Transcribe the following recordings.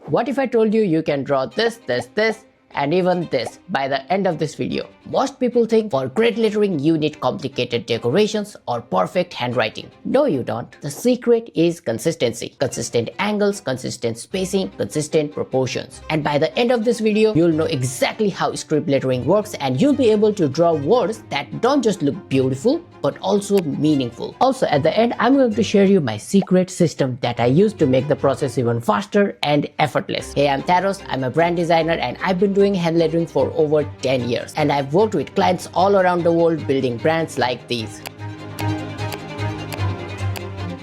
What if I told you you can draw this, and even this by the end of this video? Most people think for great lettering you need complicated decorations or perfect handwriting. No, you don't. The secret is consistency. Consistent angles, consistent spacing, consistent proportions. And by the end of this video, you'll know exactly how script lettering works, and you'll be able to draw words that don't just look beautiful but also meaningful. Also, at the end, I'm going to share you my secret system that I use to make the process even faster and effortless. Hey, I'm Taros. I'm a brand designer and I've been doing hand lettering for over 10 years. And I've worked with clients all around the world building brands like these.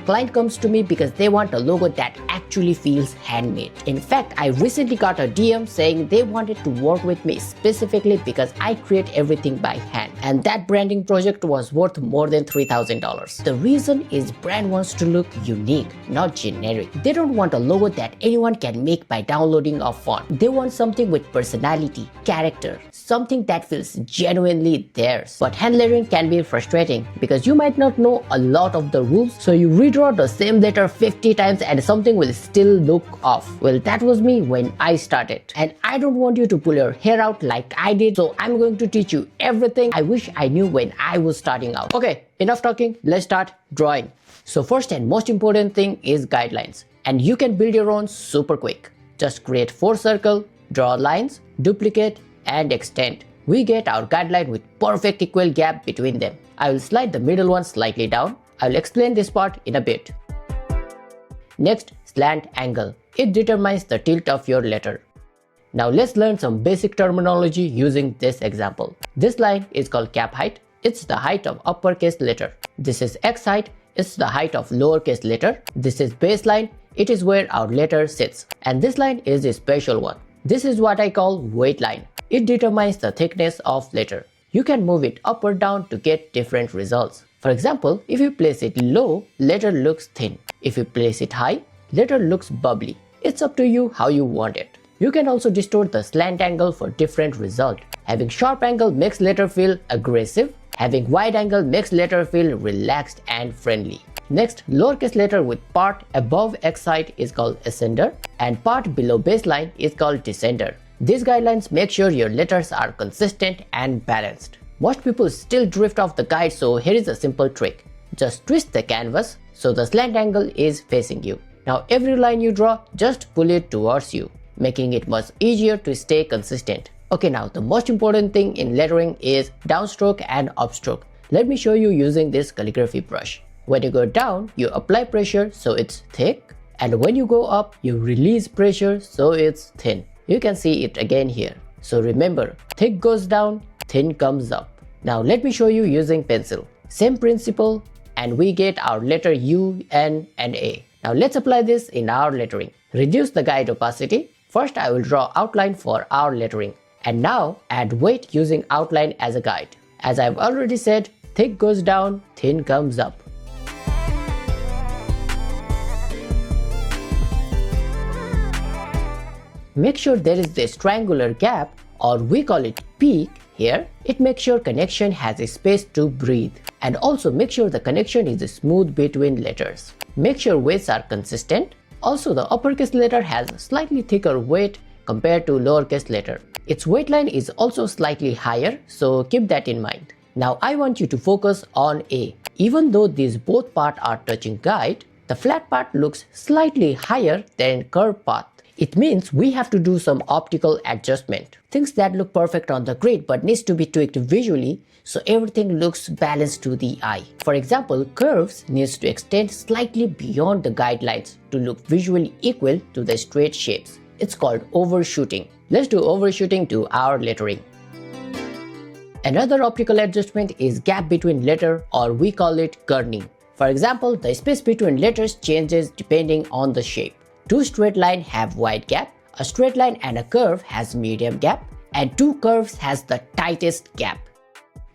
Client comes to me because they want a logo that actually feels handmade. In fact, I recently got a DM saying they wanted to work with me specifically because I create everything by hand, and that branding project was worth more than $3,000. The reason is brand wants to look unique, not generic. They don't want a logo that anyone can make by downloading a font. They want something with personality, character, something that feels genuinely theirs. But hand lettering can be frustrating because you might not know a lot of the rules, so you redraw the same letter 50 times and something will still look off. Well, that was me when I started. And I don't want you to pull your hair out like I did, so I'm going to teach you everything I wish I knew when I was starting out. Okay, enough talking, let's start drawing. So first and most important thing is guidelines. And you can build your own super quick. Just create 4 circles, draw lines, duplicate and extend. We get our guideline with perfect equal gap between them. I will slide the middle one slightly down. I will explain this part in a bit. Next, slant angle. It determines the tilt of your letter. Now let's learn some basic terminology using this example. This line is called cap height. It's the height of uppercase letter. This is X height. It's the height of lowercase letter. This is baseline. It is where our letter sits. And this line is a special one. This is what I call weight line. It determines the thickness of letter. You can move it up or down to get different results. For example, if you place it low, letter looks thin. If you place it high, letter looks bubbly. It's up to you how you want it. You can also distort the slant angle for different results. Having sharp angle makes letter feel aggressive. Having wide angle makes letter feel relaxed and friendly. Next, lowercase letter with part above X height is called ascender and part below baseline is called descender. These guidelines make sure your letters are consistent and balanced. Most people still drift off the guide, so here is a simple trick. Just twist the canvas so the slant angle is facing you. Now every line you draw, just pull it towards you, making it much easier to stay consistent. Okay, now the most important thing in lettering is downstroke and upstroke. Let me show you using this calligraphy brush. When you go down, you apply pressure so it's thick, and when you go up, you release pressure so it's thin. You can see it again here. So remember, thick goes down, thin comes up. Now let me show you using pencil. Same principle, and we get our letter U, N and A. Now let's apply this in our lettering. Reduce the guide opacity. First I will draw outline for our lettering. And now add weight using outline as a guide. As I've already said, thick goes down, thin comes up. Make sure there is this triangular gap, or we call it peak here. It makes sure connection has a space to breathe. And also make sure the connection is smooth between letters. Make sure weights are consistent. Also, the uppercase letter has slightly thicker weight compared to lowercase letter. Its weight line is also slightly higher, so keep that in mind. Now I want you to focus on A. Even though these both parts are touching guide, the flat part looks slightly higher than curved part. It means we have to do some optical adjustment. Things that look perfect on the grid but needs to be tweaked visually so everything looks balanced to the eye. For example, curves needs to extend slightly beyond the guidelines to look visually equal to the straight shapes. It's called overshooting. Let's do overshooting to our lettering. Another optical adjustment is gap between letter, or we call it kerning. For example, the space between letters changes depending on the shape. 2 straight lines have wide gap, a straight line and a curve has medium gap, and 2 curves has the tightest gap.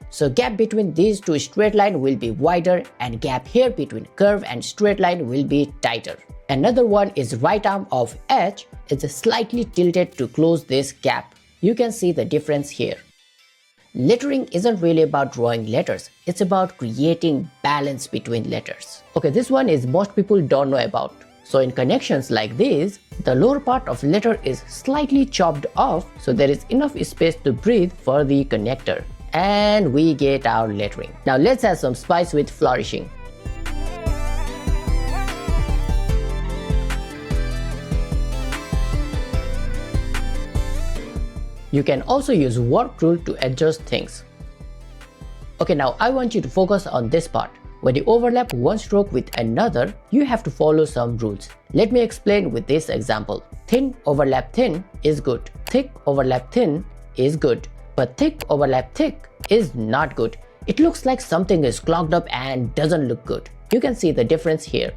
So gap between these 2 straight lines will be wider, and gap here between curve and straight line will be tighter. Another one is right arm of H is slightly tilted to close this gap. You can see the difference here. Lettering isn't really about drawing letters, it's about creating balance between letters. Okay, this one is most people don't know about. So in connections like this, the lower part of letter is slightly chopped off so there is enough space to breathe for the connector. And we get our lettering. Now let's add some spice with flourishing. You can also use warp tool to adjust things. Okay, now I want you to focus on this part. When you overlap one stroke with another, you have to follow some rules. Let me explain with this example. Thin overlap thin is good. Thick overlap thin is good. But thick overlap thick is not good. It looks like something is clogged up and doesn't look good. You can see the difference here.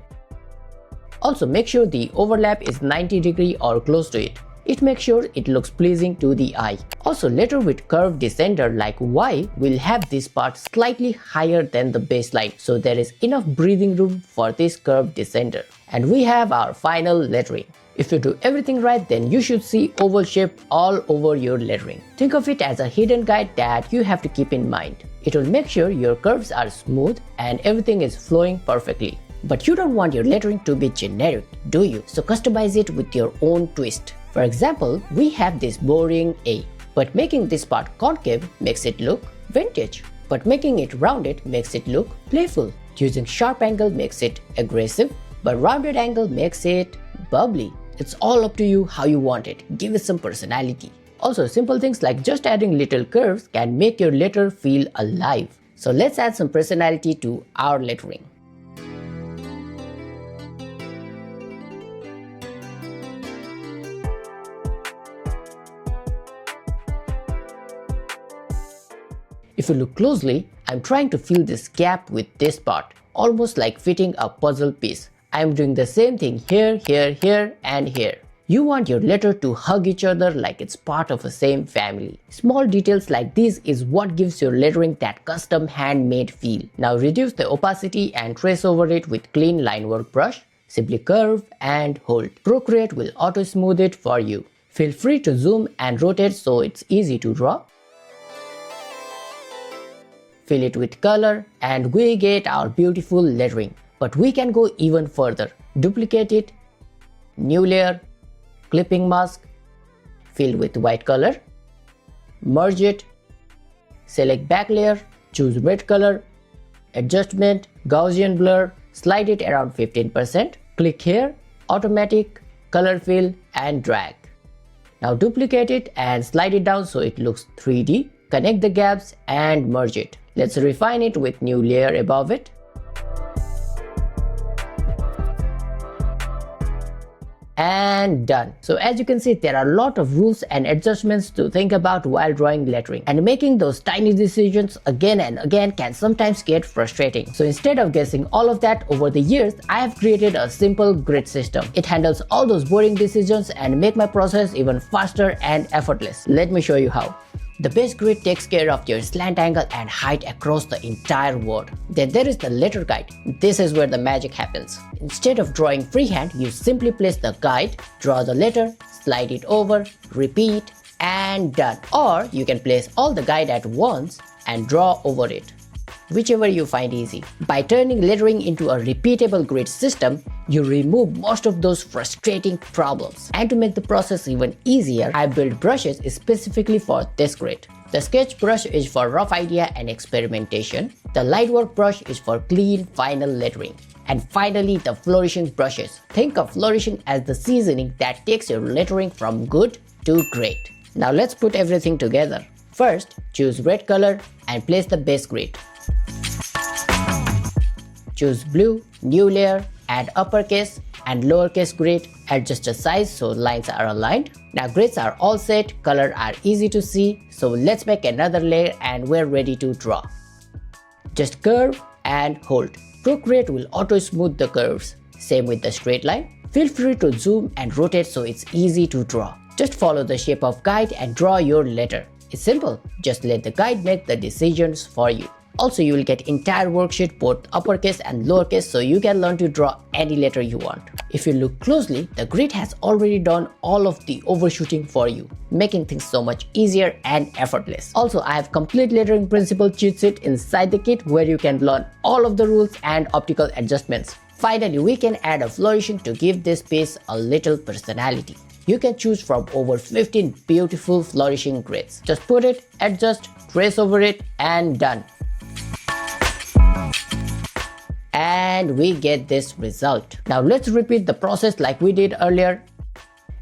Also, make sure the overlap is 90 degrees or close to it. It makes sure it looks pleasing to the eye. Also, letter with curved descender like Y will have this part slightly higher than the baseline, so there is enough breathing room for this curved descender. And we have our final lettering. If you do everything right, then you should see oval shape all over your lettering. Think of it as a hidden guide that you have to keep in mind. It will make sure your curves are smooth and everything is flowing perfectly. But you don't want your lettering to be generic, do you? So customize it with your own twist. For example, we have this boring A, but making this part concave makes it look vintage. But making it rounded makes it look playful. Using sharp angle makes it aggressive, but rounded angle makes it bubbly. It's all up to you how you want it. Give it some personality. Also, simple things like just adding little curves can make your letter feel alive. So let's add some personality to our lettering. If you look closely, I'm trying to fill this gap with this part, almost like fitting a puzzle piece. I'm doing the same thing here, here, here, and here. You want your letter to hug each other like it's part of the same family. Small details like these is what gives your lettering that custom handmade feel. Now reduce the opacity and trace over it with clean line work brush. Simply curve and hold. Procreate will auto smooth it for you. Feel free to zoom and rotate so it's easy to draw. Fill it with color and we get our beautiful lettering. But we can go even further. Duplicate it, new layer, clipping mask, fill with white color, merge it, select back layer, choose red color, adjustment, Gaussian blur, slide it around 15%, click here, automatic, color fill and drag. Now duplicate it and slide it down so it looks 3D, connect the gaps and merge it. Let's refine it with new layer above it. And done. So as you can see, there are a lot of rules and adjustments to think about while drawing lettering, and making those tiny decisions again and again can sometimes get frustrating. So instead of guessing all of that over the years, I have created a simple grid system. It handles all those boring decisions and make my process even faster and effortless. Let me show you how. The base grid takes care of your slant angle and height across the entire word. Then there is the letter guide. This is where the magic happens. Instead of drawing freehand, you simply place the guide, draw the letter, slide it over, repeat, and done. Or you can place all the guide at once and draw over it, whichever you find easy. By turning lettering into a repeatable grid system, you remove most of those frustrating problems. And to make the process even easier, I built brushes specifically for this grid. The sketch brush is for rough idea and experimentation. The light work brush is for clean final lettering. And finally, the flourishing brushes. Think of flourishing as the seasoning that takes your lettering from good to great. Now let's put everything together. First, choose red color and place the base grid. Choose blue, new layer, add uppercase and lowercase grid, adjust the size so lines are aligned. Now grids are all set, color are easy to see, so let's make another layer and we're ready to draw. Just curve and hold. Procreate will auto smooth the curves. Same with the straight line. Feel free to zoom and rotate so it's easy to draw. Just follow the shape of guide and draw your letter. It's simple, just let the guide make the decisions for you. Also, you will get entire worksheet, both uppercase and lowercase, so you can learn to draw any letter you want. If you look closely, the grid has already done all of the overshooting for you, making things so much easier and effortless. Also, I have complete lettering principle cheat sheet inside the kit where you can learn all of the rules and optical adjustments. Finally, we can add a flourishing to give this piece a little personality. You can choose from over 15 beautiful flourishing grids. Just put it, adjust, trace over it, and done. And we get this result. Now let's repeat the process like we did earlier,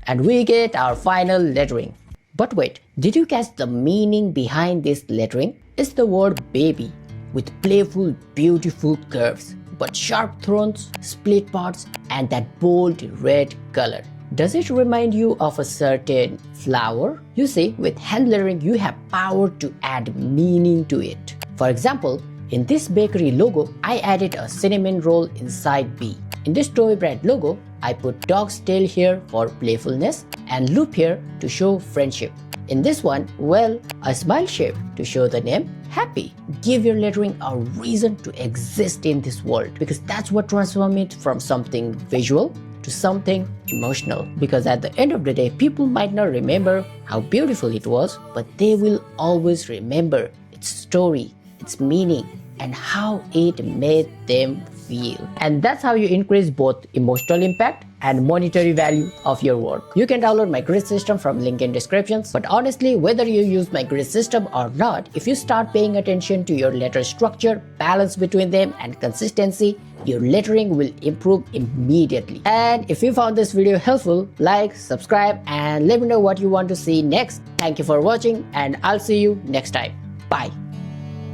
and we get our final lettering. But wait, did you catch the meaning behind this lettering? It's the word baby with playful, beautiful curves, but sharp thorns, split parts, and that bold red color. Does it remind you of a certain flower? You see, with hand lettering, you have power to add meaning to it. For example, in this bakery logo, I added a cinnamon roll inside B. In this Toy Bread logo, I put dog's tail here for playfulness and loop here to show friendship. In this one, well, a smile shape to show the name Happy. Give your lettering a reason to exist in this world, because that's what transforms it from something visual to something emotional. Because at the end of the day, people might not remember how beautiful it was, but they will always remember its story, its meaning, and how it made them feel. And that's how you increase both emotional impact and monetary value of your work. You can download my grid system from link in descriptions. But honestly, whether you use my grid system or not, if you start paying attention to your letter structure, balance between them, and consistency, your lettering will improve immediately. And if you found this video helpful, like, subscribe, and let me know what you want to see next. Thank you for watching, and I'll see you next time. Bye.